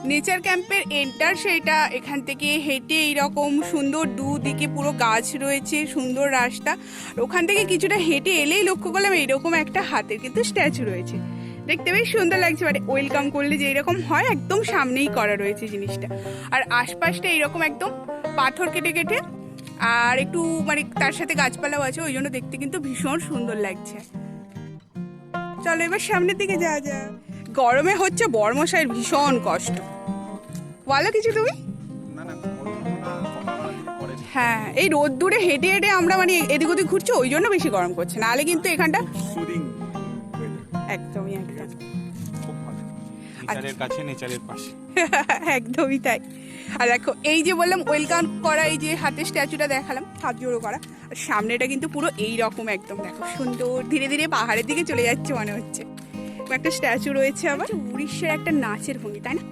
Nature ক্যাম্পের enter সেইটা, এখান থেকে হেঁটে এইরকম সুন্দর দুদিকে পুরো গাছ রয়েছে, সুন্দর রাস্তা। ওখান থেকে কিছুটা হেঁটে এলেই লক্ষ্য করলাম এইরকম একটা হাতের কিন্তু স্ট্যাচু রয়েছে, দেখতে বেশ সুন্দর লাগছে। মানে ওয়েলকাম করলে যে এরকম হয় একদম সামনেই করা রয়েছে জিনিসটা। আর আশপাশটা এইরকম একদম পাথর কেটে কেটে, আর একটু মানে তার সাথে গাছপালাও আছে, ওই জন্য দেখতে কিন্তু ভীষণ সুন্দর লাগছে। চলো এবার সামনের দিকে যাওয়া যাক। গরমে হচ্ছে বড়মশাইয়ের ভীষণ কষ্ট, বলো কিছু তুমি। হ্যাঁ, এই রোদ্দুরে হেঁটে হেঁটে আমরা মানে এদিক ওদিক ঘুরছি, ওই জন্য বেশি গরম করছে, নাহলে কিন্তু এখানটা একদমই একদম নেচারের কাছে, নেচারের পাশে। একদমই তাই। আর দেখো এই যে বললাম ওয়েলকাম করা, এই যে হাতের স্ট্যাচুটা দেখালাম হাত জোড়ো করা, আর সামনেটা কিন্তু পুরো এই রকম একদম দেখো সুন্দর, ধীরে ধীরে পাহাড়ের দিকে চলে যাচ্ছে মনে হচ্ছে। একটা স্ট্যাচু রয়েছে আবার, উড়িষ্যার একটা নাচের ভঙ্গি, তাই না?